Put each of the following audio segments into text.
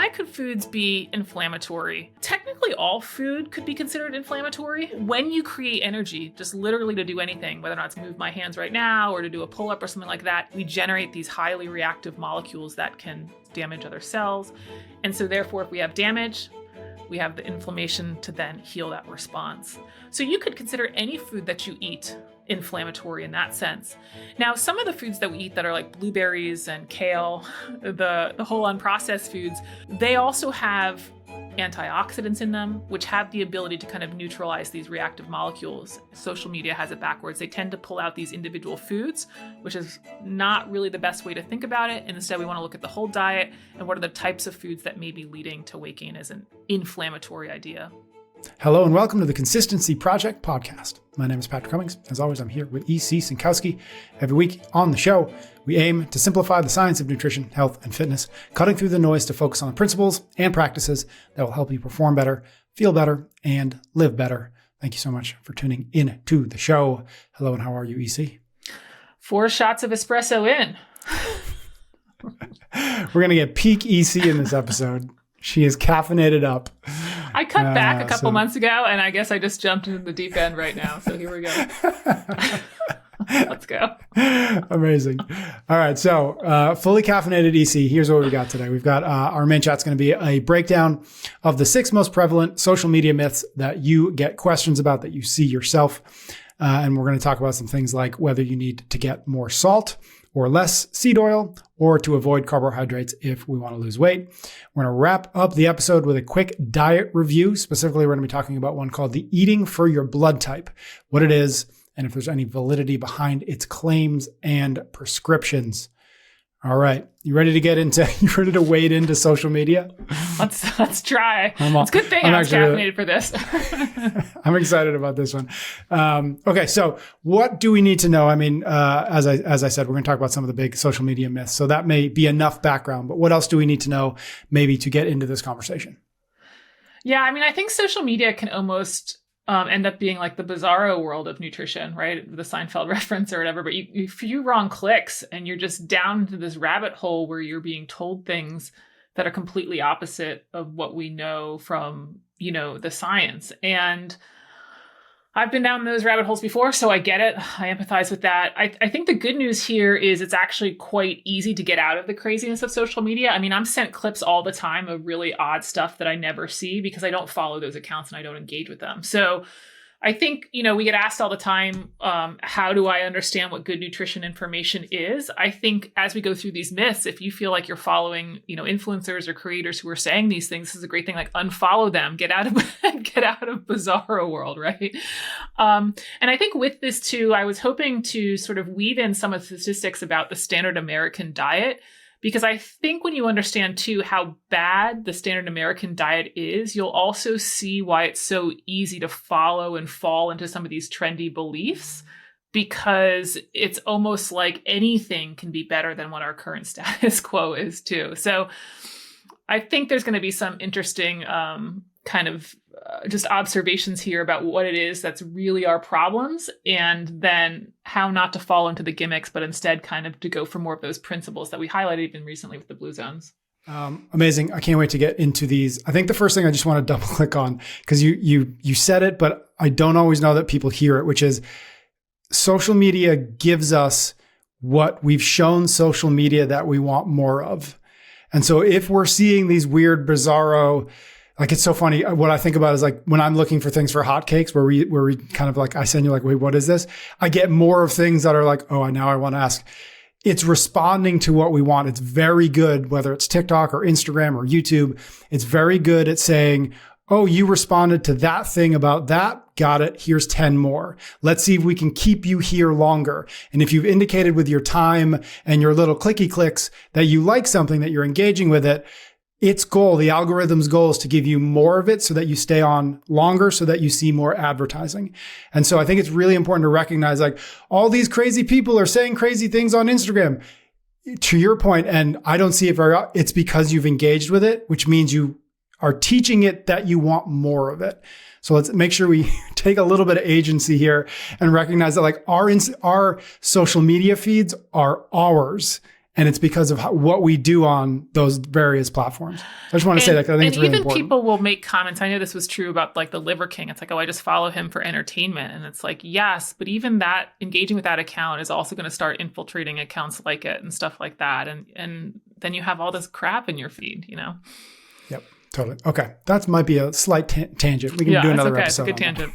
why could foods be inflammatory? Technically, all food could be considered inflammatory. When you create energy, just literally to do anything, whether or not it's move my hands right now or to do a pull-up or something like that, we generate these highly reactive molecules that can damage other cells. And so therefore, if we have damage, we have the inflammation to then heal that response. So you could consider any food that you eat inflammatory in that sense. Now, some of the foods that we eat that are like blueberries and kale, the whole unprocessed foods, they also have antioxidants in them, which have the ability to kind of neutralize these reactive molecules. Social media has it backwards. They tend to pull out these individual foods, which is not really the best way to think about it. And instead, we want to look at the whole diet and what are the types of foods that may be leading to weight gain as an inflammatory idea. Hello and welcome to the Consistency Project podcast. My name is Patrick Cummings. As always, I'm here with E.C. Sinkowski. Every week on the show, we aim to simplify the science of nutrition, health, and fitness, cutting through the noise to focus on the principles and practices that will help you perform better, feel better, and live better. Thank you so much for tuning in to the show. Hello and how are you, E.C.? 4 shots of espresso in. We're going to get peak E.C. in this episode. She is caffeinated up. I cut back a couple months ago, and I guess I just jumped into the deep end right now. So here we go. Let's go. Amazing. All right. So fully caffeinated EC. Here's what we got today. We've got our main chat's going to be a breakdown of the 6 most prevalent social media myths that you get questions about, that you see yourself. And we're going to talk about some things like whether you need to get more salt or less seed oil, or to avoid carbohydrates if we want to lose weight. We're going to wrap up the episode with a quick diet review. Specifically, we're going to be talking about one called the Eating for Your Blood Type, what it is, and if there's any validity behind its claims and prescriptions. All right. You ready to wade into social media? Let's try. It's a good thing I was caffeinated for this. I'm excited about this one. Okay. So what do we need to know? I mean, as I said, we're going to talk about some of the big social media myths. So that may be enough background, but what else do we need to know maybe to get into this conversation? Yeah. I mean, I think social media can almost end up being like the bizarro world of nutrition, right? The Seinfeld reference or whatever. But a few wrong clicks and you're just down into this rabbit hole where you're being told things that are completely opposite of what we know from, the science. And I've been down those rabbit holes before, so I get it. I empathize with that. I think the good news here is it's actually quite easy to get out of the craziness of social media. I mean, I'm sent clips all the time of really odd stuff that I never see because I don't follow those accounts and I don't engage with them. So I think, we get asked all the time, how do I understand what good nutrition information is? I think as we go through these myths, if you feel like you're following, influencers or creators who are saying these things, this is a great thing. Like unfollow them, get out of bizarro world, right? And I think with this too, I was hoping to sort of weave in some of the statistics about the standard American diet. Because I think when you understand, too, how bad the standard American diet is, you'll also see why it's so easy to follow and fall into some of these trendy beliefs, because it's almost like anything can be better than what our current status quo is, too. So I think there's going to be some interesting kind of just observations here about what it is that's really our problems, and then how not to fall into the gimmicks, but instead kind of to go for more of those principles that we highlighted even recently with the blue zones. Amazing. I can't wait to get into these. I think the first thing I just want to double click on, because you said it, but I don't always know that people hear it, which is social media gives us what we've shown social media that we want more of. And so if we're seeing these weird, bizarro, like, it's so funny. What I think about is like when I'm looking for things for hotcakes where we kind of like, I send you like, wait, what is this? I get more of things that are like, oh, now I want to ask. It's responding to what we want. It's very good, whether it's TikTok or Instagram or YouTube. It's very good at saying, oh, you responded to that thing about that. Got it. Here's 10 more. Let's see if we can keep you here longer. And if you've indicated with your time and your little clicky clicks that you like something, that you're engaging with it, its goal, the algorithm's goal, is to give you more of it so that you stay on longer, so that you see more advertising. And so I think it's really important to recognize, like, all these crazy people are saying crazy things on Instagram. To your point, and I don't see it very often, it's because you've engaged with it, which means you are teaching it that you want more of it. So let's make sure we take a little bit of agency here and recognize that, like, our social media feeds are ours. And it's because of what we do on those various platforms. I just want to say that, 'cause I think it's really important. And even people will make comments. I know this was true about like the Liver King. It's like, oh, I just follow him for entertainment. And it's like, yes, but even that, engaging with that account is also going to start infiltrating accounts like it and stuff like that. And then you have all this crap in your feed, you know? Yep. Totally. Okay. That might be a slight tangent. We can do another episode. It's a good tangent.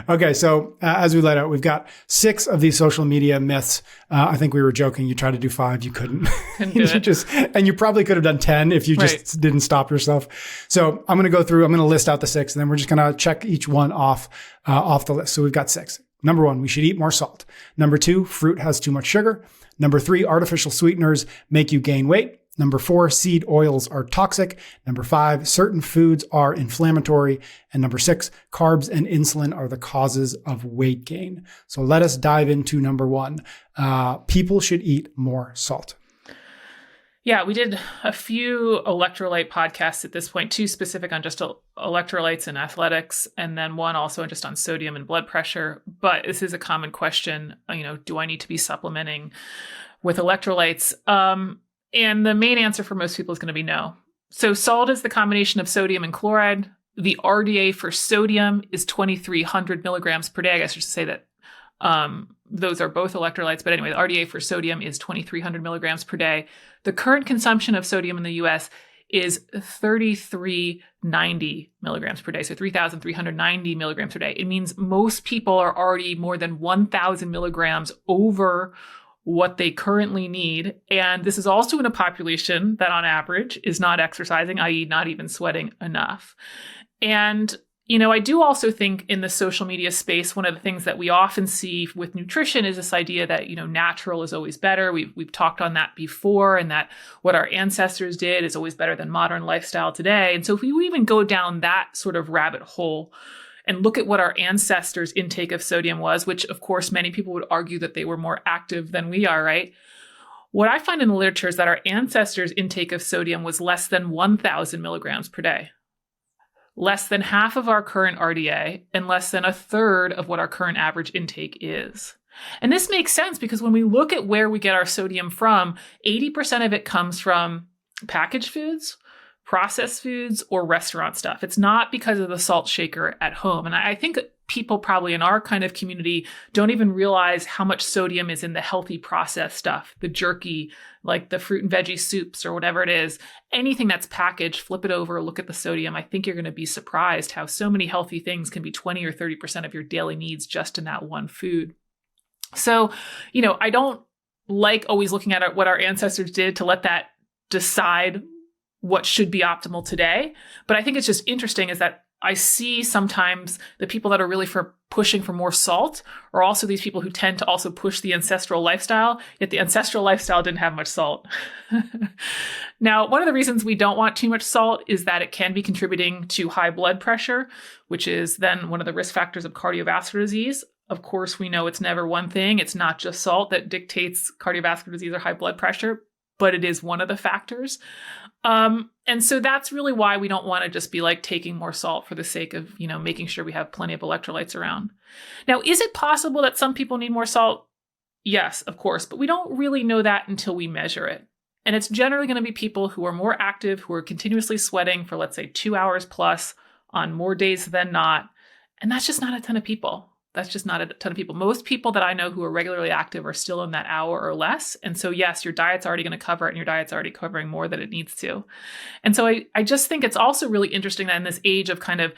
Okay. So as we laid out, we've got 6 of these social media myths. I think we were joking. You tried to do 5. You couldn't. And you probably could have done 10 if you just didn't stop yourself. So I'm going to go through, I'm going to list out the 6, and then we're just going to check each one off the list. So we've got 6. Number 1, we should eat more salt. Number 2, fruit has too much sugar. Number 3, artificial sweeteners make you gain weight. Number 4, seed oils are toxic. Number 5, certain foods are inflammatory. And number 6, carbs and insulin are the causes of weight gain. So let us dive into number 1. People should eat more salt. Yeah, we did a few electrolyte podcasts at this point, 2 specific on just electrolytes and athletics, and then 1 also just on sodium and blood pressure. But this is a common question, do I need to be supplementing with electrolytes? And the main answer for most people is going to be no. So salt is the combination of sodium and chloride. The RDA for sodium is 2,300 milligrams per day. I guess I should say that those are both electrolytes. But anyway, the RDA for sodium is 2,300 milligrams per day. The current consumption of sodium in the US is 3,390 milligrams per day. So 3,390 milligrams per day. It means most people are already more than 1,000 milligrams over what they currently need. And this is also in a population that on average is not exercising, i.e. not even sweating enough. And, I do also think in the social media space, one of the things that we often see with nutrition is this idea that, natural is always better. We've talked on that before, and that what our ancestors did is always better than modern lifestyle today. And so if we even go down that sort of rabbit hole and look at what our ancestors' intake of sodium was, which of course many people would argue that they were more active than we are, right? What I find in the literature is that our ancestors' intake of sodium was less than 1,000 milligrams per day, less than half of our current RDA, and less than a third of what our current average intake is. And this makes sense because when we look at where we get our sodium from, 80% of it comes from packaged foods, processed foods, or restaurant stuff. It's not because of the salt shaker at home. And I think people probably in our kind of community don't even realize how much sodium is in the healthy processed stuff, the jerky, like the fruit and veggie soups or whatever it is. Anything that's packaged, flip it over, look at the sodium. I think you're going to be surprised how so many healthy things can be 20 or 30% of your daily needs just in that one food. So, I don't like always looking at what our ancestors did to let that decide what should be optimal today. But I think it's just interesting is that I see sometimes the people that are really pushing for more salt are also these people who tend to also push the ancestral lifestyle, yet the ancestral lifestyle didn't have much salt. Now, one of the reasons we don't want too much salt is that it can be contributing to high blood pressure, which is then one of the risk factors of cardiovascular disease. Of course, we know it's never one thing. It's not just salt that dictates cardiovascular disease or high blood pressure, but it is one of the factors. And so that's really why we don't want to just be like taking more salt for the sake of, making sure we have plenty of electrolytes around. Now, is it possible that some people need more salt? Yes, of course, but we don't really know that until we measure it. And it's generally going to be people who are more active, who are continuously sweating for, let's say, 2 hours plus on more days than not. And that's just not a ton of people. That's just not a ton of people. Most people that I know who are regularly active are still in that hour or less. And so, yes, your diet's already going to cover it, and your diet's already covering more than it needs to. And so I just think it's also really interesting that in this age of kind of,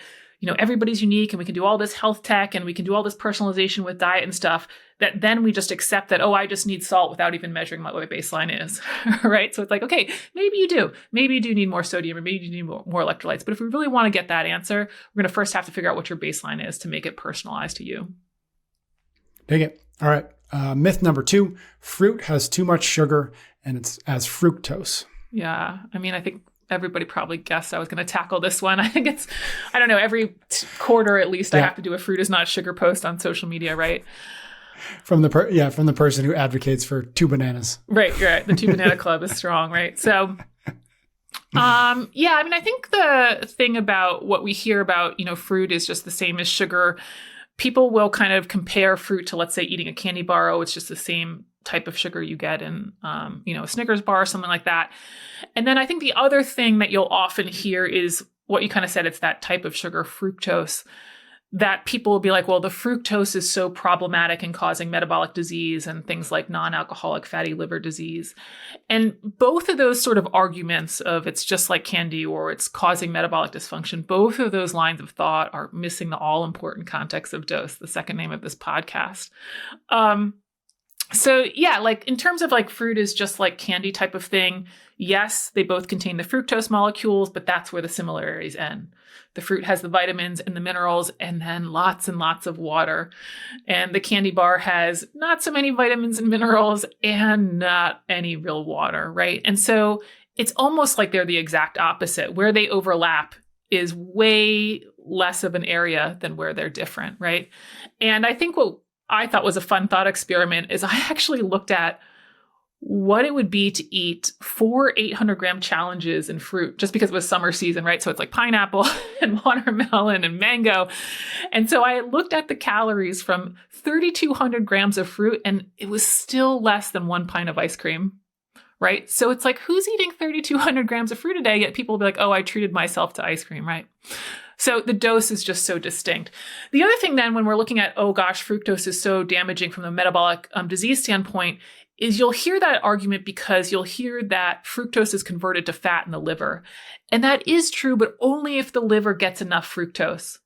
everybody's unique and we can do all this health tech and we can do all this personalization with diet and stuff, that then we just accept that, oh, I just need salt without even measuring what my baseline is, right? So it's like, okay, maybe you do. Maybe you do need more sodium or maybe you need more electrolytes. But if we really want to get that answer, we're going to first have to figure out what your baseline is to make it personalized to you. Dig it. All right. Myth number 2, fruit has too much sugar and it's as fructose. Yeah. I think everybody probably guessed I was going to tackle this one. I think it's, I don't know, every quarter at least I have to do a fruit is not sugar post on social media, right? From the person who advocates for 2 bananas. Right, you're right. The 2 banana club is strong, right? So, I think the thing about what we hear about, fruit is just the same as sugar. People will kind of compare fruit to, let's say, eating a candy bar. Oh, it's just the same type of sugar you get in, a Snickers bar or something like that. And then I think the other thing that you'll often hear is what you kind of said, it's that type of sugar, fructose, that people will be like, well, the fructose is so problematic in causing metabolic disease and things like non-alcoholic fatty liver disease. And both of those sort of arguments of it's just like candy or it's causing metabolic dysfunction, both of those lines of thought are missing the all-important context of dose, the second name of this podcast. So yeah, like in terms of like fruit is just like candy type of thing. Yes, they both contain the fructose molecules, but that's where the similarities end. The fruit has the vitamins and the minerals and then lots and lots of water. And the candy bar has not so many vitamins and minerals and not any real water, right? And so it's almost like they're the exact opposite. Where they overlap is way less of an area than where they're different, right? And I think what I thought was a fun thought experiment is I actually looked at what it would be to eat 4 800-gram challenges in fruit just because it was summer season, right? So it's like pineapple and watermelon and mango. And so I looked at the calories from 3,200 grams of fruit and it was still less than 1 pint of ice cream, right? So it's like, who's eating 3,200 grams of fruit a day? Yet people will be like, oh, I treated myself to ice cream, right? So the dose is just so distinct. The other thing then, when we're looking at, oh gosh, fructose is so damaging from the metabolic disease standpoint, is you'll hear that argument because you'll hear that fructose is converted to fat in the liver. And that is true, but only if the liver gets enough fructose.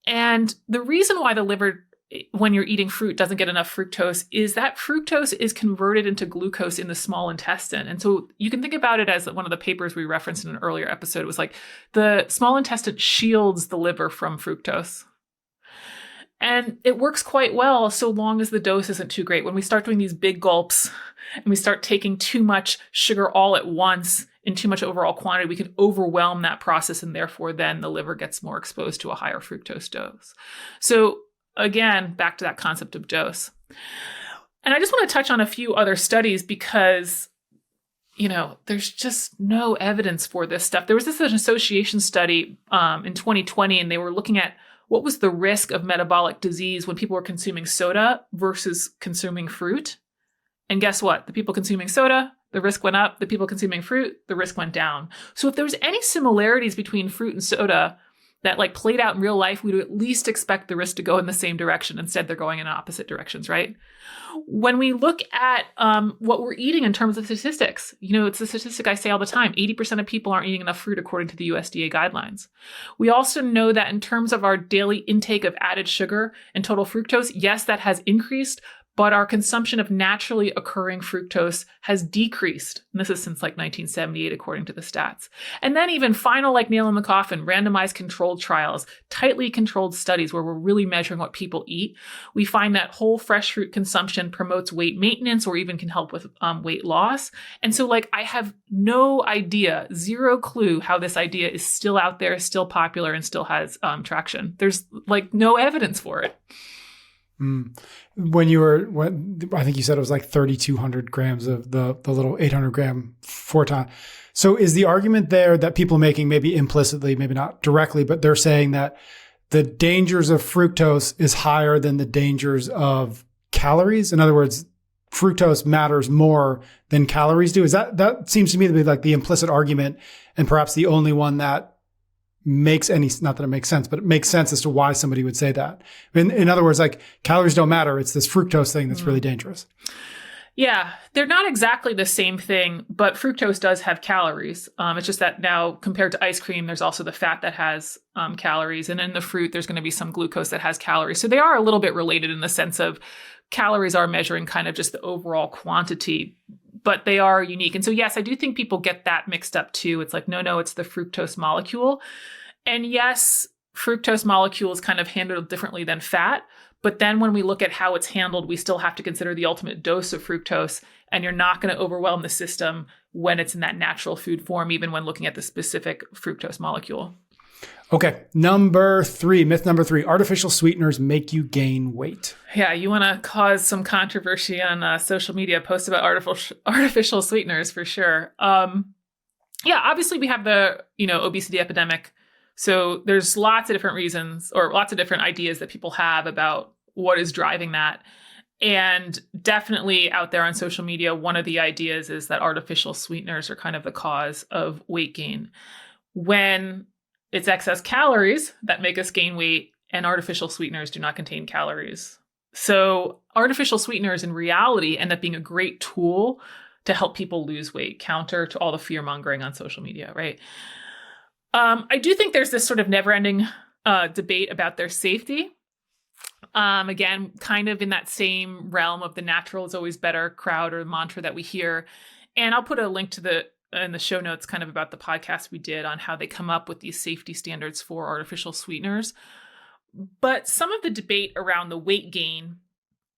And the reason why the liver, when you're eating fruit, doesn't get enough fructose is that fructose is converted into glucose in the small intestine. And so you can think about it as one of the papers we referenced in an earlier episode. It was like the small intestine shields the liver from fructose. And it works quite well so long as the dose isn't too great. When we start doing these big gulps and we start taking too much sugar all at once in too much overall quantity, we can overwhelm that process and therefore then the liver gets more exposed to a higher fructose dose. So again, back to that concept of dose. And I just want to touch on a few other studies because, there's just no evidence for this stuff. There was an association study in 2020, and they were looking at what was the risk of metabolic disease when people were consuming soda versus consuming fruit. And guess what? The people consuming soda, the risk went up. The people consuming fruit, the risk went down. So if there was any similarities between fruit and soda that like played out in real life, we would at least expect the risk to go in the same direction. Instead, they're going in opposite directions, right? When we look at what we're eating in terms of statistics, it's the statistic I say all the time, 80% of people aren't eating enough fruit according to the USDA guidelines. We also know that in terms of our daily intake of added sugar and total fructose, yes, that has increased, but our consumption of naturally occurring fructose has decreased. And this is since like 1978, according to the stats. And then even final like nail in the coffin, randomized controlled trials, tightly controlled studies where we're really measuring what people eat. We find that whole fresh fruit consumption promotes weight maintenance or even can help with weight loss. And so like I have no idea, zero clue how this idea is still out there, still popular, and still has traction. There's like no evidence for it. When I think you said it was like 3,200 grams of the little 800-gram 4 times. So is the argument there that people making, maybe implicitly, maybe not directly, but they're saying that the dangers of fructose is higher than the dangers of calories? In other words, fructose matters more than calories do. Is that seems to me to be like the implicit argument, and perhaps the only one that makes not that it makes sense, but it makes sense as to why somebody would say that. In other words, like calories don't matter. It's this fructose thing that's really dangerous. Yeah, they're not exactly the same thing, but fructose does have calories. It's just that now compared to ice cream, there's also the fat that has calories. And in the fruit, there's going to be some glucose that has calories. So they are a little bit related in the sense of calories are measuring kind of just the overall quantity, but they are unique. And so, yes, I do think people get that mixed up too. It's like, no, it's the fructose molecule. And yes, fructose molecule is kind of handled differently than fat. But then when we look at how it's handled, we still have to consider the ultimate dose of fructose. And you're not going to overwhelm the system when it's in that natural food form, even when looking at the specific fructose molecule. Okay. Myth number 3, artificial sweeteners make you gain weight. Yeah, you want to cause some controversy on social media, posts about artificial sweeteners for sure. Obviously we have the, obesity epidemic. So there's lots of different reasons or lots of different ideas that people have about what is driving that. And definitely out there on social media, one of the ideas is that artificial sweeteners are kind of the cause of weight gain, when it's excess calories that make us gain weight, and artificial sweeteners do not contain calories. So artificial sweeteners in reality end up being a great tool to help people lose weight, counter to all the fear mongering on social media, right? I do think there's this sort of never-ending debate about their safety. Again, kind of in that same realm of the natural is always better crowd or mantra that we hear. And I'll put a link to in the show notes kind of about the podcast we did on how they come up with these safety standards for artificial sweeteners. But some of the debate around the weight gain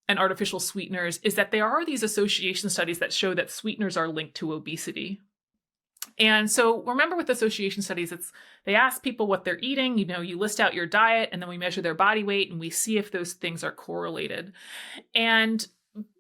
and artificial sweeteners is that there are these association studies that show that sweeteners are linked to obesity. And so remember with association studies, they ask people what they're eating, you list out your diet, and then we measure their body weight and we see if those things are correlated. And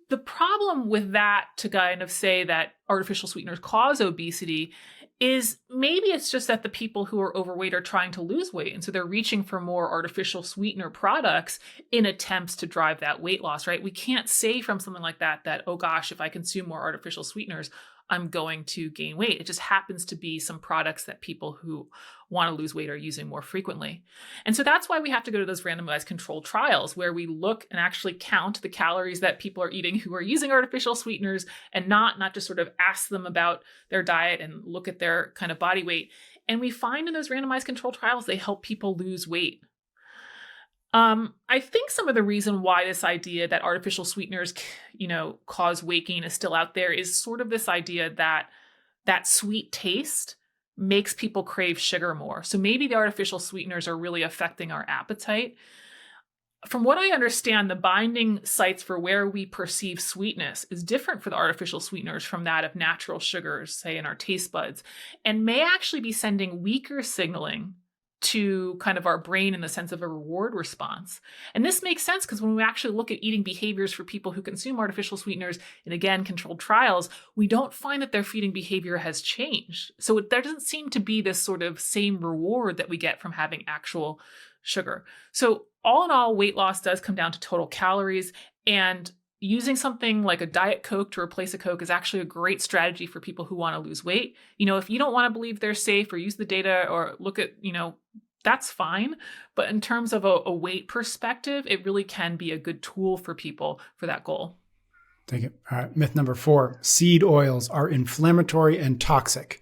the problem with that, to kind of say that artificial sweeteners cause obesity, is maybe it's just that the people who are overweight are trying to lose weight. And so they're reaching for more artificial sweetener products in attempts to drive that weight loss, right? We can't say from something like that, oh gosh, if I consume more artificial sweeteners, I'm going to gain weight. It just happens to be some products that people who want to lose weight are using more frequently. And so that's why we have to go to those randomized controlled trials where we look and actually count the calories that people are eating who are using artificial sweeteners, and not just sort of ask them about their diet and look at their kind of body weight. And we find in those randomized controlled trials, they help people lose weight. I think some of the reason why this idea that artificial sweeteners, cause weight gain is still out there is sort of this idea that that sweet taste makes people crave sugar more. So maybe the artificial sweeteners are really affecting our appetite. From what I understand, the binding sites for where we perceive sweetness is different for the artificial sweeteners from that of natural sugars, say in our taste buds, and may actually be sending weaker signaling to kind of our brain in the sense of a reward response. And this makes sense because when we actually look at eating behaviors for people who consume artificial sweeteners in, again, controlled trials, we don't find that their feeding behavior has changed. So there doesn't seem to be this sort of same reward that we get from having actual sugar. So all in all, weight loss does come down to total calories, and using something like a Diet Coke to replace a Coke is actually a great strategy for people who want to lose weight. If you don't want to believe they're safe or use the data or look at, that's fine. But in terms of a weight perspective, it really can be a good tool for people for that goal. Thank you. All right. Myth number 4, seed oils are inflammatory and toxic.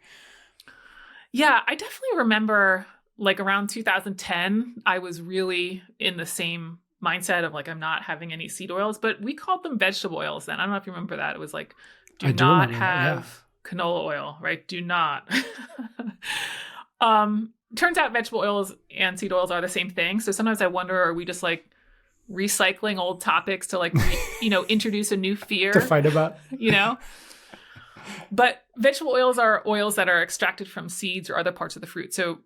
Yeah, I definitely remember like around 2010, I was really in the same mindset of like, I'm not having any seed oils, but we called them vegetable oils then. I don't know if you remember that. It was like, do not have canola oil, right? Do not. Turns out vegetable oils and seed oils are the same thing. So sometimes I wonder, are we just like recycling old topics to like, introduce a new fear to fight about? But vegetable oils are oils that are extracted from seeds or other parts of the fruit. So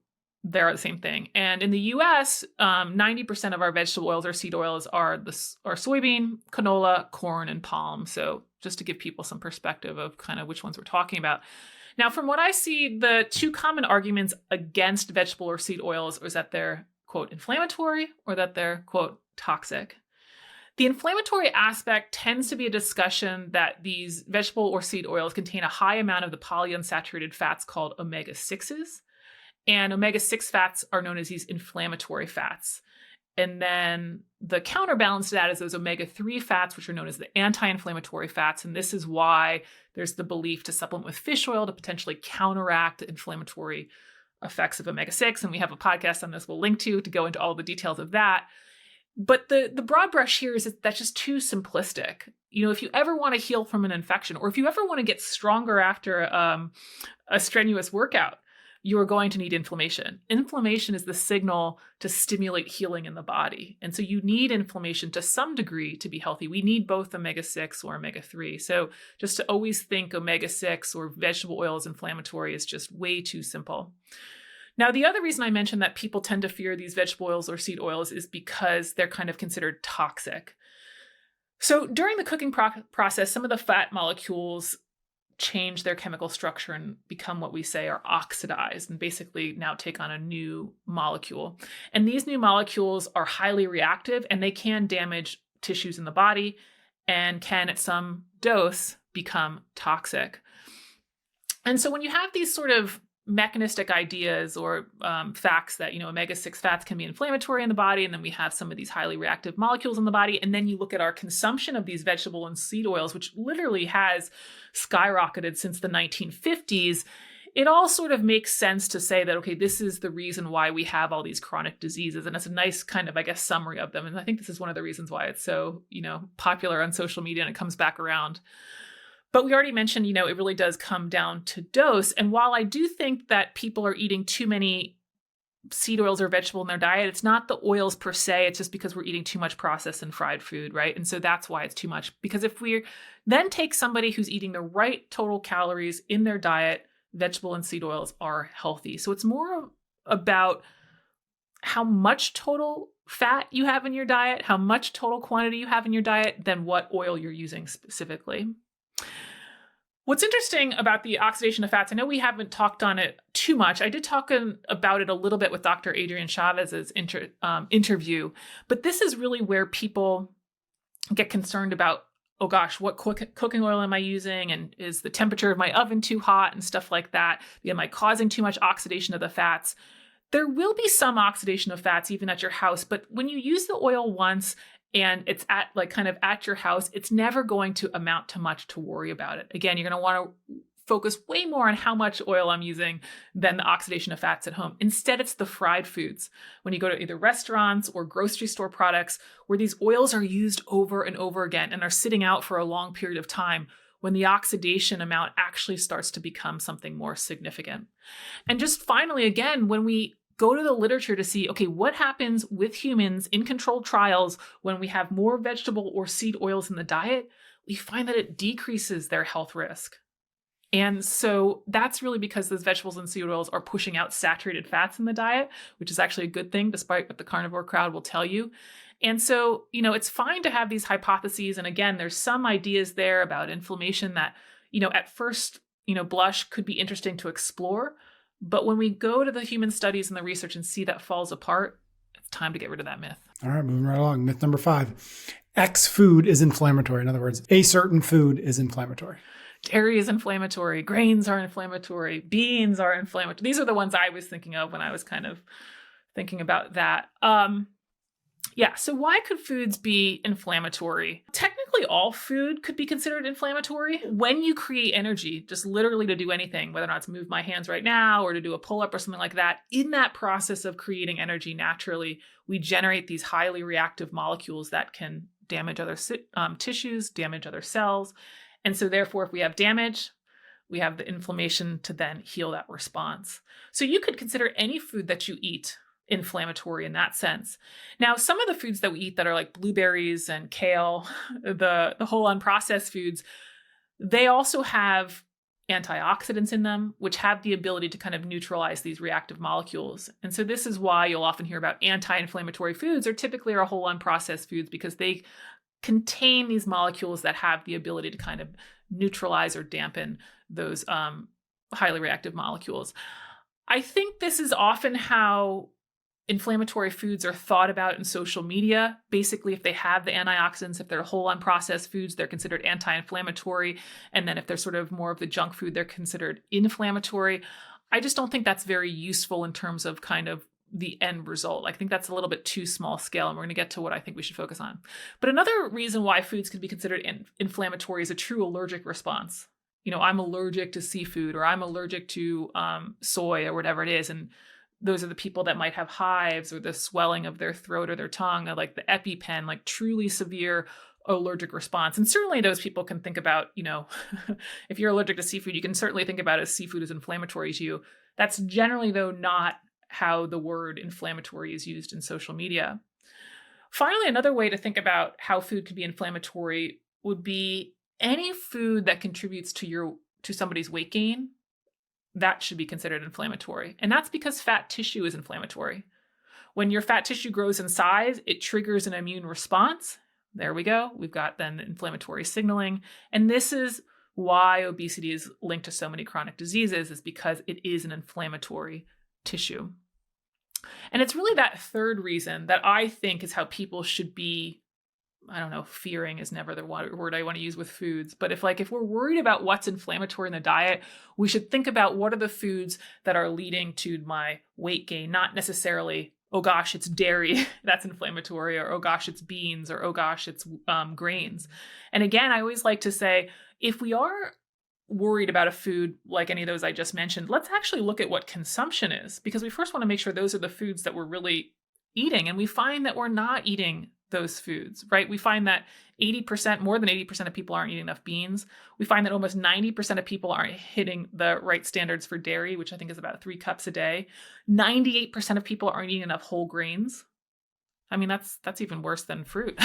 they're the same thing. And in the US, 90% of our vegetable oils or seed oils are soybean, canola, corn, and palm. So just to give people some perspective of kind of which ones we're talking about. Now, from what I see, the two common arguments against vegetable or seed oils is that they're, quote, inflammatory or that they're, quote, toxic. The inflammatory aspect tends to be a discussion that these vegetable or seed oils contain a high amount of the polyunsaturated fats called omega-6s. And omega-6 fats are known as these inflammatory fats. And then the counterbalance to that is those omega-3 fats, which are known as the anti-inflammatory fats. And this is why there's the belief to supplement with fish oil to potentially counteract the inflammatory effects of omega-6. And we have a podcast on this we'll link to go into all the details of that. But the broad brush here is that that's just too simplistic. If you ever want to heal from an infection, or if you ever want to get stronger after a strenuous workout, you are going to need inflammation. Inflammation is the signal to stimulate healing in the body. And so you need inflammation to some degree to be healthy. We need both omega-6 or omega-3. So just to always think omega-6 or vegetable oil is inflammatory is just way too simple. Now, the other reason I mentioned that people tend to fear these vegetable oils or seed oils is because they're kind of considered toxic. So during the cooking process, some of the fat molecules change their chemical structure and become what we say are oxidized and basically now take on a new molecule. And these new molecules are highly reactive and they can damage tissues in the body. and can at some dose become toxic. And so when you have these sort of mechanistic ideas or facts that, omega-6 fats can be inflammatory in the body, and then we have some of these highly reactive molecules in the body, and then you look at our consumption of these vegetable and seed oils, which literally has skyrocketed since the 1950s, it all sort of makes sense to say that, okay, this is the reason why we have all these chronic diseases. And it's a nice kind of, summary of them. And I think this is one of the reasons why it's so, popular on social media and it comes back around. But we already mentioned, it really does come down to dose. And while I do think that people are eating too many seed oils or vegetable in their diet, it's not the oils per se. It's just because we're eating too much processed and fried food, right? And so that's why it's too much. Because if we then take somebody who's eating the right total calories in their diet, vegetable and seed oils are healthy. So it's more about how much total fat you have in your diet, how much total quantity you have in your diet, than what oil you're using specifically. What's interesting about the oxidation of fats, I know we haven't talked on it too much. I did talk about it a little bit with Dr. Adrian Chavez's interview, but this is really where people get concerned about, oh gosh, what cooking oil am I using? And is the temperature of my oven too hot and stuff like that? Am I causing too much oxidation of the fats? There will be some oxidation of fats even at your house, but when you use the oil once and it's at your house, it's never going to amount to much to worry about it. Again, you're going to want to focus way more on how much oil I'm using than the oxidation of fats at home. Instead, it's the fried foods. When you go to either restaurants or grocery store products where these oils are used over and over again and are sitting out for a long period of time, when the oxidation amount actually starts to become something more significant. And just finally, again, when we go to the literature to see, okay, what happens with humans in controlled trials when we have more vegetable or seed oils in the diet, we find that it decreases their health risk. And so that's really because those vegetables and seed oils are pushing out saturated fats in the diet, which is actually a good thing, despite what the carnivore crowd will tell you. And so, it's fine to have these hypotheses. And again, there's some ideas there about inflammation that, at first, blush could be interesting to explore. But when we go to the human studies and the research and see that falls apart, it's time to get rid of that myth. All right, moving right along. Myth number 5. X food is inflammatory. In other words, a certain food is inflammatory. Dairy is inflammatory. Grains are inflammatory. Beans are inflammatory. These are the ones I was thinking of when I was kind of thinking about that. So why could foods be inflammatory? Technically, all food could be considered inflammatory. When you create energy, just literally to do anything, whether or not it's move my hands right now or to do a pull-up or something like that, in that process of creating energy naturally, we generate these highly reactive molecules that can damage other tissues, damage other cells. And so therefore, if we have damage, we have the inflammation to then heal that response. So you could consider any food that you eat inflammatory in that sense. Now, some of the foods that we eat that are like blueberries and kale, the whole unprocessed foods, they also have antioxidants in them, which have the ability to kind of neutralize these reactive molecules. And so this is why you'll often hear about anti-inflammatory foods, or typically our whole unprocessed foods, because they contain these molecules that have the ability to kind of neutralize or dampen those highly reactive molecules. I think this is often how inflammatory foods are thought about in social media. Basically, if they have the antioxidants, if they're whole unprocessed foods, they're considered anti-inflammatory. And then if they're sort of more of the junk food, they're considered inflammatory. I just don't think that's very useful in terms of kind of the end result. I think that's a little bit too small scale, and we're going to get to what I think we should focus on. But another reason why foods can be considered inflammatory is a true allergic response. I'm allergic to seafood, or I'm allergic to soy, or whatever it is. And those are the people that might have hives or the swelling of their throat or their tongue, or like the EpiPen, like truly severe allergic response. And certainly those people can think about, if you're allergic to seafood, you can certainly think about as seafood is inflammatory to you. That's generally, though, not how the word inflammatory is used in social media. Finally, another way to think about how food could be inflammatory would be any food that contributes to somebody's weight gain. That should be considered inflammatory. And that's because fat tissue is inflammatory. When your fat tissue grows in size, it triggers an immune response. There we go. We've got then inflammatory signaling. And this is why obesity is linked to so many chronic diseases, is because it is an inflammatory tissue. And it's really that third reason that I think is how people should be I don't know, fearing is never the word I want to use with foods. But if we're worried about what's inflammatory in the diet, we should think about what are the foods that are leading to my weight gain, not necessarily, oh gosh, it's dairy that's inflammatory, or oh gosh, it's beans, or oh gosh, it's grains. And again, I always like to say, if we are worried about a food like any of those I just mentioned, let's actually look at what consumption is, because we first want to make sure those are the foods that we're really eating. And we find that we're not eating those foods, right? We find that more than 80% of people aren't eating enough beans. We find that almost 90% of people aren't hitting the right standards for dairy, which I think is about 3 cups a day. 98% of people aren't eating enough whole grains. I mean, that's even worse than fruit.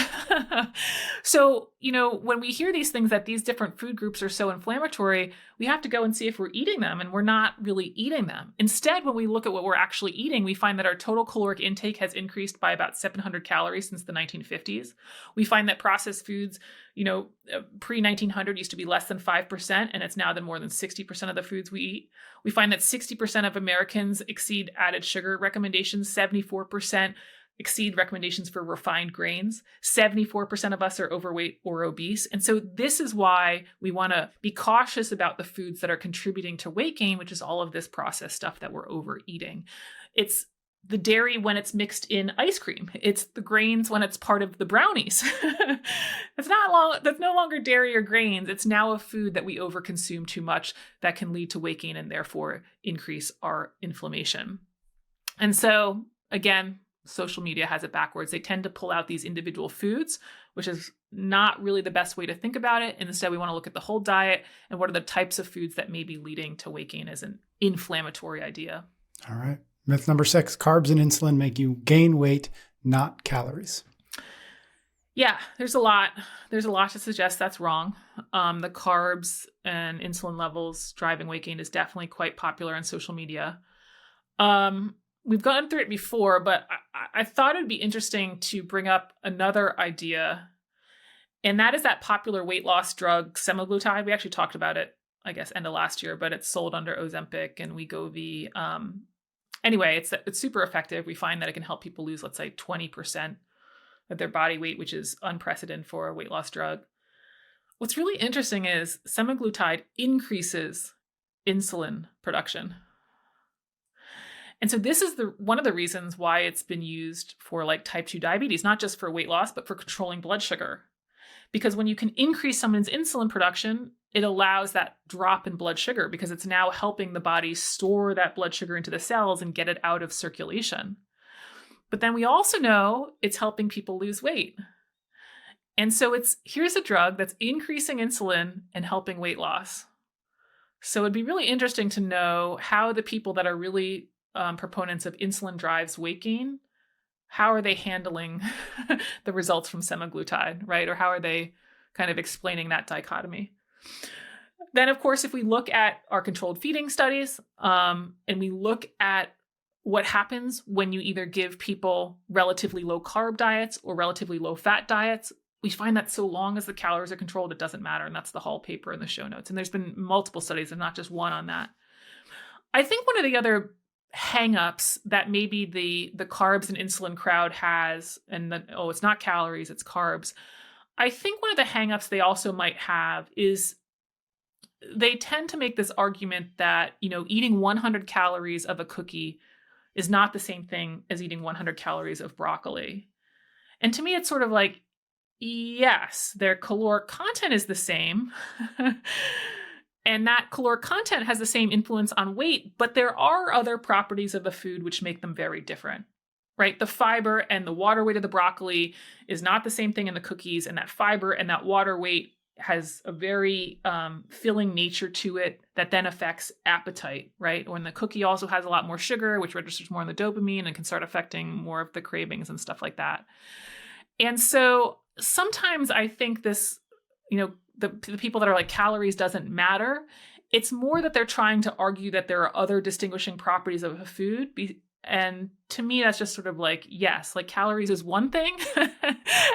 So, when we hear these things that these different food groups are so inflammatory, we have to go and see if we're eating them, and we're not really eating them. Instead, when we look at what we're actually eating, we find that our total caloric intake has increased by about 700 calories since the 1950s. We find that processed foods, pre-1900 used to be less than 5%, and it's now more than 60% of the foods we eat. We find that 60% of Americans exceed added sugar recommendations, 74% exceed recommendations for refined grains. 74% of us are overweight or obese. And so this is why we want to be cautious about the foods that are contributing to weight gain, which is all of this processed stuff that we're overeating. It's the dairy when it's mixed in ice cream. It's the grains when it's part of the brownies. That's no longer dairy or grains. It's now a food that we overconsume too much that can lead to weight gain and therefore increase our inflammation. And so again, social media has it backwards. They tend to pull out these individual foods, which is not really the best way to think about it. And instead, we want to look at the whole diet and what are the types of foods that may be leading to weight gain as an inflammatory idea. All right. Myth number 6, carbs and insulin make you gain weight, not calories. Yeah, there's a lot to suggest that's wrong. The carbs and insulin levels driving weight gain is definitely quite popular on social media. We've gone through it before, but I thought it'd be interesting to bring up another idea. And that is that popular weight loss drug, semaglutide. We actually talked about it, I guess, end of last year, but it's sold under Ozempic and Wegovy. Anyway, it's super effective. We find that it can help people lose, let's say, 20% of their body weight, which is unprecedented for a weight loss drug. What's really interesting is semaglutide increases insulin production. And so this is one of the reasons why it's been used for type 2 diabetes, not just for weight loss, but for controlling blood sugar. Because when you can increase someone's insulin production, it allows that drop in blood sugar because it's now helping the body store that blood sugar into the cells and get it out of circulation. But then we also know it's helping people lose weight. And so here's a drug that's increasing insulin and helping weight loss. So it'd be really interesting to know how the people that are really proponents of insulin drives weight gain, how are they handling the results from semaglutide, right? Or how are they kind of explaining that dichotomy? Then, of course, if we look at our controlled feeding studies and we look at what happens when you either give people relatively low carb diets or relatively low fat diets, we find that so long as the calories are controlled, it doesn't matter. And that's the whole paper in the show notes. And there's been multiple studies and not just one on that. I think one of the other hang-ups that maybe the carbs and insulin crowd has, and it's not calories, it's carbs. I think one of the hang-ups they also might have is they tend to make this argument that, eating 100 calories of a cookie is not the same thing as eating 100 calories of broccoli. And to me, it's sort of like, yes, their caloric content is the same. And that caloric content has the same influence on weight, but there are other properties of the food which make them very different, right? The fiber and the water weight of the broccoli is not the same thing in the cookies, and that fiber and that water weight has a very filling nature to it that then affects appetite, right? When the cookie also has a lot more sugar, which registers more in the dopamine and can start affecting more of the cravings and stuff like that. And so sometimes I think this, the people that are like calories doesn't matter. It's more that they're trying to argue that there are other distinguishing properties of a food. And to me, that's just sort of like, yes, calories is one thing.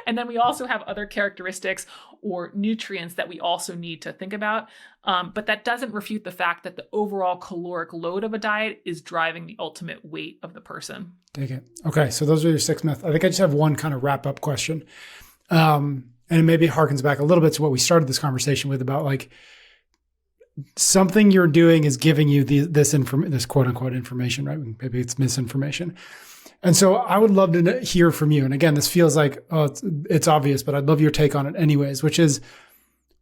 And then we also have other characteristics or nutrients that we also need to think about. But that doesn't refute the fact that the overall caloric load of a diet is driving the ultimate weight of the person. Take it. Okay. So those are your 6 myths. I think I just have one kind of wrap up question. And it maybe harkens back a little bit to what we started this conversation with about like something you're doing is giving you this quote unquote information, right? Maybe it's misinformation. And so I would love to hear from you. And again, this feels like, it's obvious, but I'd love your take on it anyways, which is,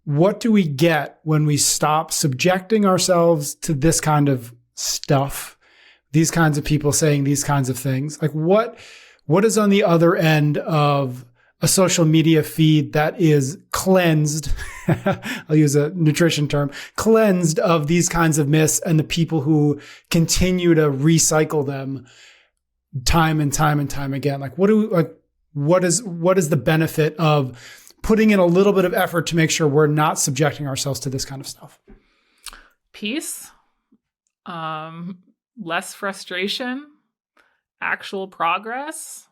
what do we get when we stop subjecting ourselves to this kind of stuff, these kinds of people saying these kinds of things? Like what is on the other end of a social media feed that is cleansed? I'll use a nutrition term, cleansed of these kinds of myths and the people who continue to recycle them time and time and time again. Like what is the benefit of putting in a little bit of effort to make sure we're not subjecting ourselves to this kind of stuff? Peace, less frustration, actual progress.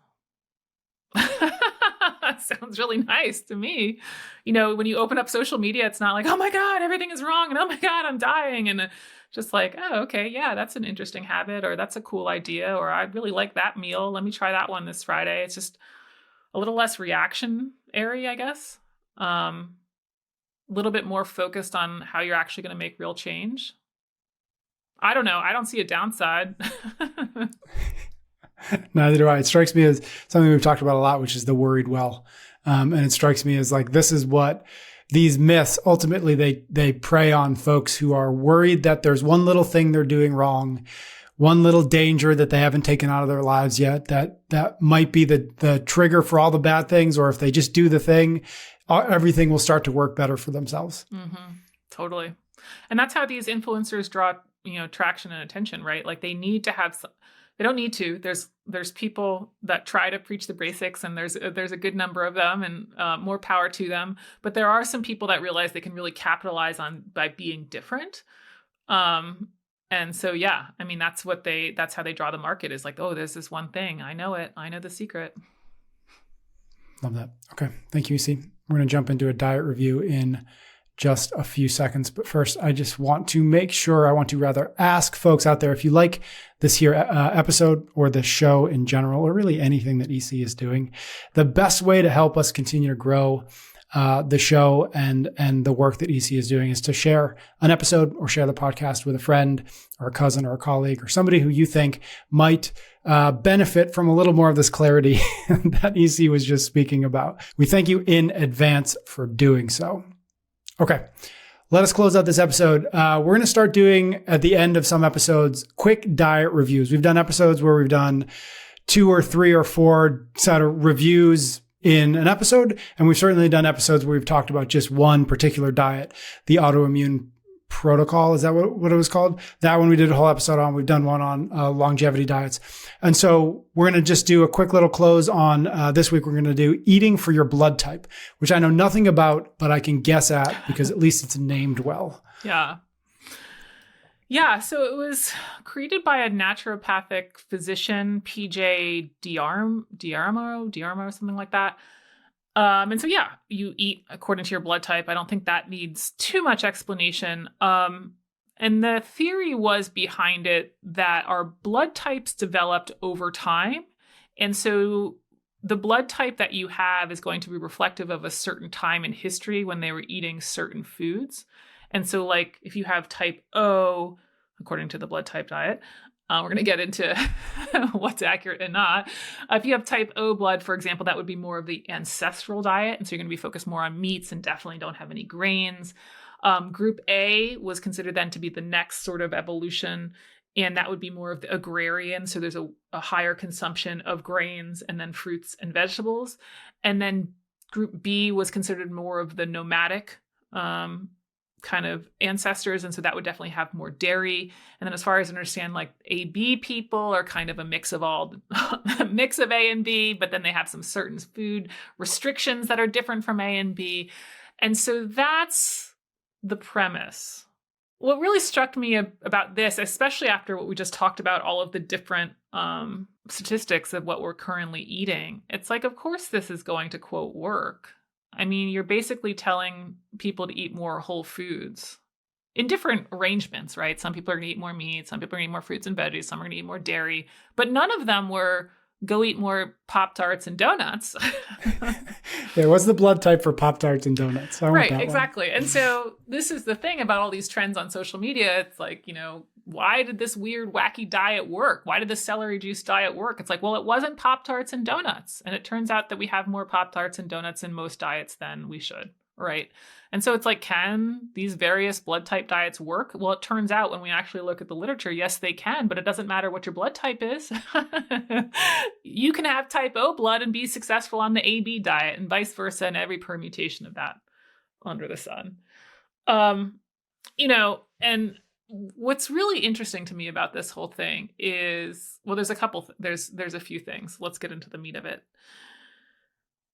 Sounds really nice to me. You know, when you open up social media, it's not like, oh my God, everything is wrong. And oh my God, I'm dying. And just like, oh, okay, yeah, that's an interesting habit, or that's a cool idea, or I really like that meal. Let me try that one this Friday. It's just a little less reactionary, I guess. A little bit more focused on how you're actually going to make real change. I don't know. I don't see a downside. Neither do I. It strikes me as something we've talked about a lot, which is the worried well. And it strikes me as like, this is what these myths, ultimately, they prey on folks who are worried that there's one little thing they're doing wrong, one little danger that they haven't taken out of their lives yet, that might be the trigger for all the bad things. Or if they just do the thing, everything will start to work better for themselves. Mm-hmm. Totally. And that's how these influencers draw, traction and attention, right? Like they need to have they don't need to. There's people that try to preach the basics, and there's a good number of them, and more power to them. But there are some people that realize they can really capitalize on by being different. And so, yeah, I mean, that's how they draw the market, is like, oh, there's this one thing. I know it. I know the secret. Love that. Okay. Thank you, EC. We're going to jump into a diet review in just a few seconds. But first, I want to ask folks out there, if you like this here episode or the show in general, or really anything that EC is doing, the best way to help us continue to grow the show and the work that EC is doing is to share an episode or share the podcast with a friend or a cousin or a colleague or somebody who you think might benefit from a little more of this clarity that EC was just speaking about. We thank you in advance for doing so. Okay, let us close out this episode. We're going to start doing, at the end of some episodes, quick diet reviews. We've done episodes where we've done 2 or 3 or 4 set of reviews in an episode. And we've certainly done episodes where we've talked about just one particular diet, the autoimmune protocol. Is that what it was called? That one we did a whole episode on. We've done one on longevity diets. And so we're going to just do a quick little close on this week. We're going to do eating for your blood type, which I know nothing about, but I can guess at because at least it's named well. Yeah. Yeah. So it was created by a naturopathic physician, PJ Diarmo, something like that. And so, yeah, you eat according to your blood type. I don't think that needs too much explanation. And the theory was behind it that our blood types developed over time. And so the blood type that you have is going to be reflective of a certain time in history when they were eating certain foods. And so, like, if you have type O, according to the blood type diet, we're going to get into what's accurate and not. If you have type O blood, for example, that would be more of the ancestral diet. And so you're going to be focused more on meats and definitely don't have any grains. Group A was considered then to be the next sort of evolution. And that would be more of the agrarian. So there's a higher consumption of grains and then fruits and vegetables. And then group B was considered more of the nomadic kind of ancestors. And so that would definitely have more dairy. And then as far as I understand, like AB people are kind of a mix of mix of A and B, but then they have some certain food restrictions that are different from A and B. And so that's the premise. What really struck me about this, especially after what we just talked about, all of the different statistics of what we're currently eating, it's like, of course, this is going to, quote, work. I mean, you're basically telling people to eat more whole foods in different arrangements, right? Some people are going to eat more meat. Some people are going to eat more fruits and veggies. Some are going to eat more dairy. But none of them were go eat more Pop-Tarts and donuts. Yeah, what's the blood type for Pop-Tarts and donuts? I want Right, that exactly. And so this is the thing about all these trends on social media. It's like, why did this weird, wacky diet work? Why did the celery juice diet work? It's like, well, it wasn't Pop-Tarts and donuts. And it turns out that we have more Pop-Tarts and donuts in most diets than we should, right? And so it's like, can these various blood type diets work? Well, it turns out when we actually look at the literature, yes, they can, but it doesn't matter what your blood type is. You can have type O blood and be successful on the AB diet and vice versa, and every permutation of that under the sun. And what's really interesting to me about this whole thing is, well, there's a few things. Let's get into the meat of it.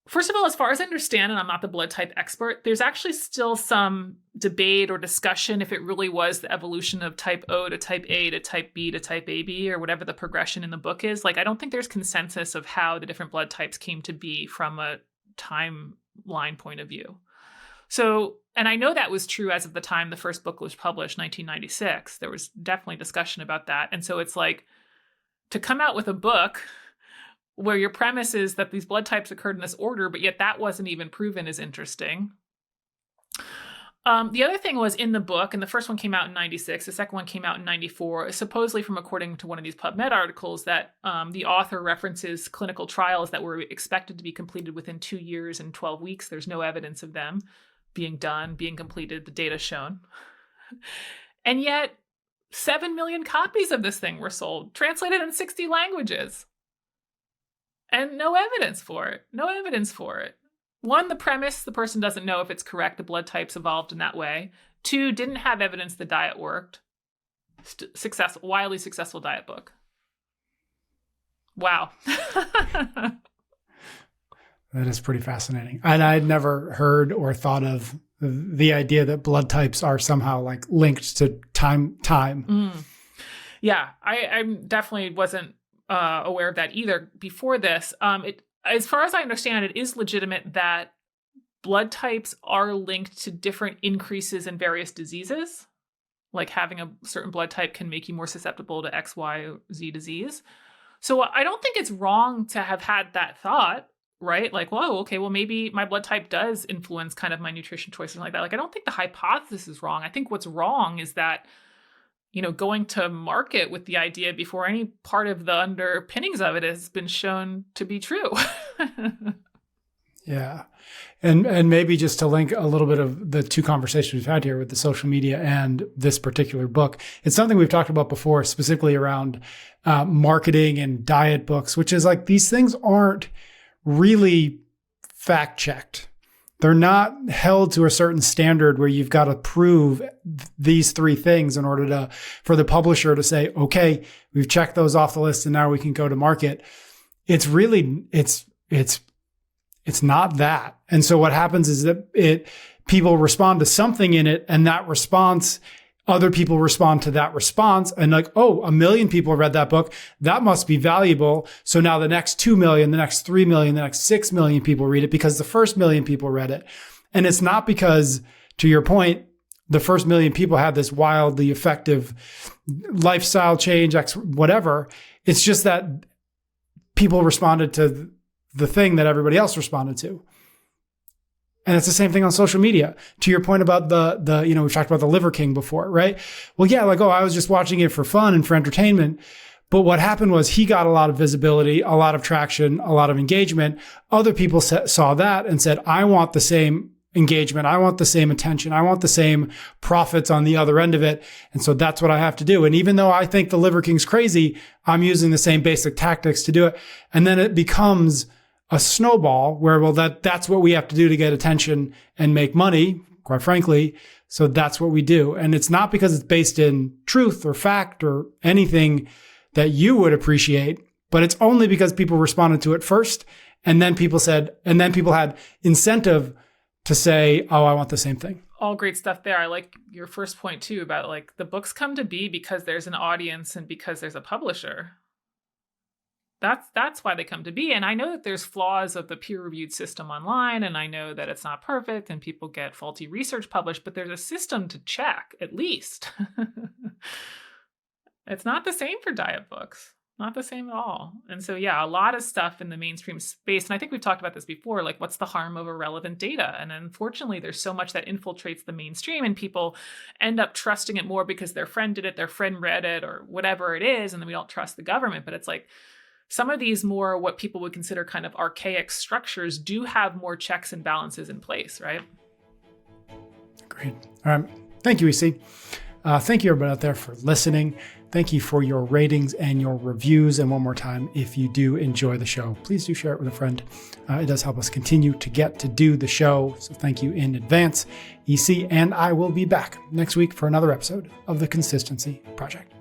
First of all, as far as I understand, and I'm not the blood type expert, there's actually still some debate or discussion if it really was the evolution of type O to type A to type B to type AB, or whatever the progression in the book is. Like, I don't think there's consensus of how the different blood types came to be from a timeline point of view. So, and I know that was true as of the time the first book was published, 1996. There was definitely discussion about that. And so it's like, to come out with a book where your premise is that these blood types occurred in this order, but yet that wasn't even proven, is interesting. The other thing was in the book, and the first one came out in 96, the second one came out in 94, supposedly from according to one of these PubMed articles that the author references clinical trials that were expected to be completed within 2 years and 12 weeks. There's no evidence of them being done, being completed, the data shown. And yet 7 million copies of this thing were sold, translated in 60 languages. And no evidence for it. No evidence for it. One, the premise, the person doesn't know if it's correct. The blood types evolved in that way. Two, didn't have evidence the diet worked. Wildly successful diet book. Wow. That is pretty fascinating. And I'd never heard or thought of the idea that blood types are somehow like linked to time. Yeah, I definitely wasn't aware of that either before this. As far as I understand, it is legitimate that blood types are linked to different increases in various diseases. Like having a certain blood type can make you more susceptible to X, Y, or Z disease. So I don't think it's wrong to have had that thought, right? Like, whoa, okay, well, maybe my blood type does influence kind of my nutrition choices like that. Like, I don't think the hypothesis is wrong. I think what's wrong is that going to market with the idea before any part of the underpinnings of it has been shown to be true. Yeah. And maybe just to link a little bit of the two conversations we've had here with the social media and this particular book, it's something we've talked about before, specifically around marketing and diet books, which is like, these things aren't really fact checked. They're not held to a certain standard where you've got to prove these three things in order for the publisher to say, okay, we've checked those off the list and now we can go to market. It's really, it's not that. And so what happens is that people respond to something in it, and that response, other people respond to that response, and like, oh, 1 million people read that book. That must be valuable. So now the next 2 million, the next 3 million, the next 6 million people read it because the first 1 million people read it. And it's not because, to your point, the first 1 million people had this wildly effective lifestyle change, whatever. It's just that people responded to the thing that everybody else responded to. And it's the same thing on social media. To your point about the we've talked about the Liver King before, right? Well, yeah, like, oh, I was just watching it for fun and for entertainment. But what happened was he got a lot of visibility, a lot of traction, a lot of engagement. Other people saw that and said, I want the same engagement. I want the same attention. I want the same profits on the other end of it. And so that's what I have to do. And even though I think the Liver King's crazy, I'm using the same basic tactics to do it. And then it becomes a snowball where, well, that's what we have to do to get attention and make money, quite frankly. So that's what we do. And it's not because it's based in truth or fact or anything that you would appreciate, but it's only because people responded to it first. And then people had incentive to say, oh, I want the same thing. All great stuff there. I like your first point too about like the books come to be because there's an audience and because there's a publisher. That's why they come to be. And I know that there's flaws of the peer-reviewed system online, and I know that it's not perfect and people get faulty research published, but there's a system to check, at least. It's not the same for diet books. Not the same at all. And so, yeah, a lot of stuff in the mainstream space. And I think we've talked about this before, like what's the harm of irrelevant data? And unfortunately, there's so much that infiltrates the mainstream and people end up trusting it more because their friend did it, their friend read it, or whatever it is. And then we don't trust the government. But it's like some of these more what people would consider kind of archaic structures do have more checks and balances in place, right? Great. All right. Thank you, EC. Thank you, everybody out there, for listening. Thank you for your ratings and your reviews. And one more time, if you do enjoy the show, please do share it with a friend. It does help us continue to get to do the show. So thank you in advance, EC. And I will be back next week for another episode of The Consistency Project.